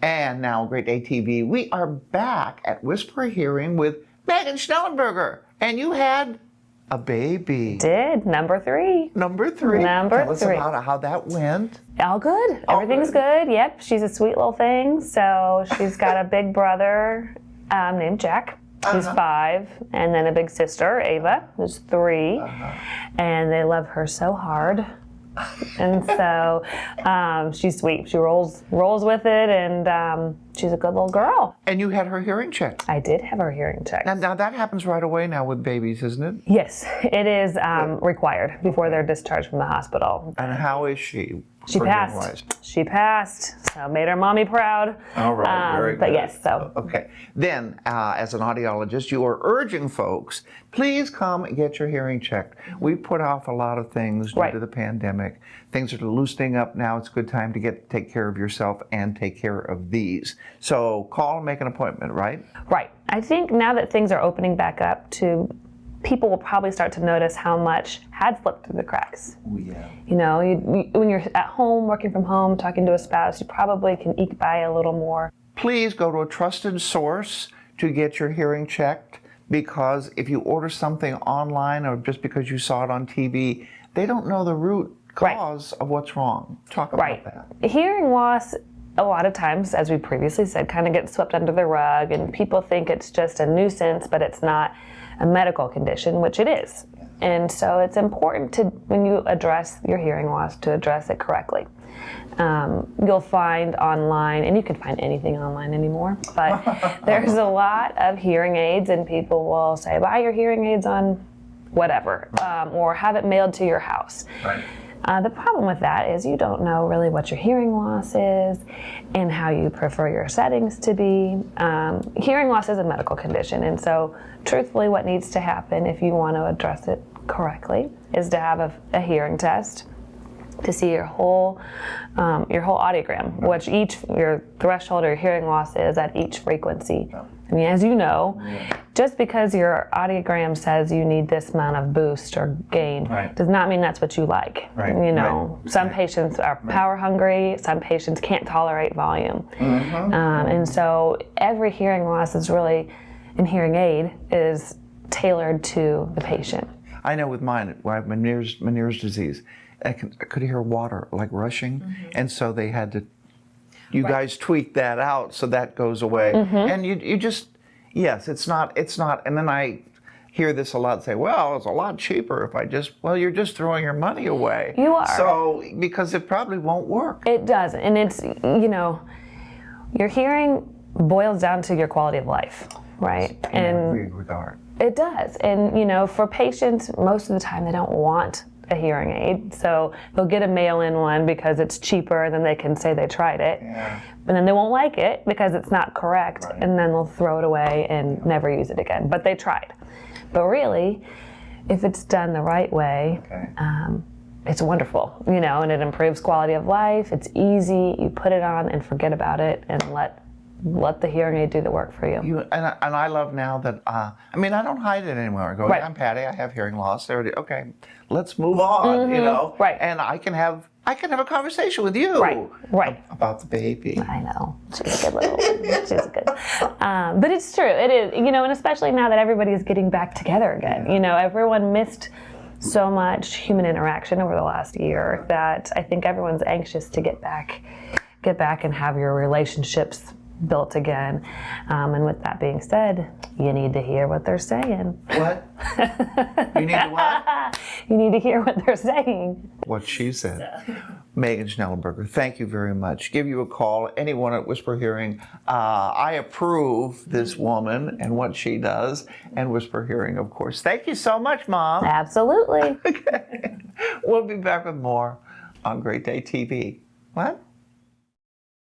And now, Great Day TV, we are back at Whisper Hearing with Megan Schnellenberger. And you had a baby. Did. Number 3. Number 3. Tell us about how that went. All good. Everything's good. Yep. She's a sweet little thing. So she's got a big brother named Jack, who's 5, and then a big sister, Ava, who's 3. And they love her so hard. And so she's sweet. She rolls with it, and she's a good little girl. And you had her hearing checked. I did have her hearing checked. Now that happens right away now with babies, isn't it? Yes, it is required before they're discharged from the hospital. And how is she? She passed. She passed. So made her mommy proud. All right, very good. But yes, so. Okay. Then, as an audiologist, you are urging folks, please come and get your hearing checked. We put off a lot of things due to the pandemic. Things are loosening up now. It's a good time to take care of yourself and take care of these. So call and make an appointment, right? Right. I think now that things are opening back up people will probably start to notice how much had slipped through the cracks. Oh, yeah. You know, when you're at home, working from home, talking to a spouse, you probably can eke by a little more. Please go to a trusted source to get your hearing checked, because if you order something online or just because you saw it on TV, they don't know the root cause of what's wrong. Talk about that. Hearing loss, a lot of times, as we previously said, kind of gets swept under the rug, and people think it's just a nuisance, but it's not a medical condition, which it is. And so it's important to, when you address your hearing loss, to address it correctly. You'll find online, and you can find anything online anymore, but there's a lot of hearing aids, and people will say, buy your hearing aids on whatever, or have it mailed to your house. Right. The problem with that is you don't know really what your hearing loss is and how you prefer your settings to be. Hearing loss is a medical condition, and so truthfully what needs to happen if you want to address it correctly is to have a hearing test to see your whole audiogram, which your threshold or your hearing loss is at each frequency. I mean, as you know, just because your audiogram says you need this amount of boost or gain does not mean that's what you like. You know, some patients are power hungry, some patients can't tolerate volume. And so every hearing loss is really, in hearing aid, is tailored to the patient. I know with mine, I have Meniere's disease. I could hear water like rushing, and so they had to. You guys tweak that out so that goes away, and you just it's not. And then I hear this a lot, say, well, it's a lot cheaper if I just. Well, you're just throwing your money away. You are. So because it probably won't work. It doesn't, and it's your hearing boils down to your quality of life, right? In every regard. It does, and for patients, most of the time they don't want a hearing aid, so they'll get a mail-in one because it's cheaper, and then they can say they tried it, and then they won't like it because it's not correct, and then they'll throw it away and never use it again. But they tried. But really, if it's done the right way, it's wonderful, and it improves quality of life. It's easy. You put it on and forget about it, and let the hearing aid do the work for you. And I love now that, I don't hide it anymore. I go, I'm Patty, I have hearing loss. Okay, let's move on, And I can have a conversation with you. About the baby. I know. She's a good little one. She's good. But it's true. It is, and especially now that everybody is getting back together again. Everyone missed so much human interaction over the last year that I think everyone's anxious to get back and have your relationships built again. And with that being said, you need to hear what they're saying. What? You need to what? You need to hear what they're saying. What she said. Megan Schnellenberger, thank you very much. Give you a call, anyone at Whisper Hearing. I approve this woman and what she does, and Whisper Hearing, of course. Thank you so much, Mom. Absolutely. Okay. We'll be back with more on Great Day TV. What?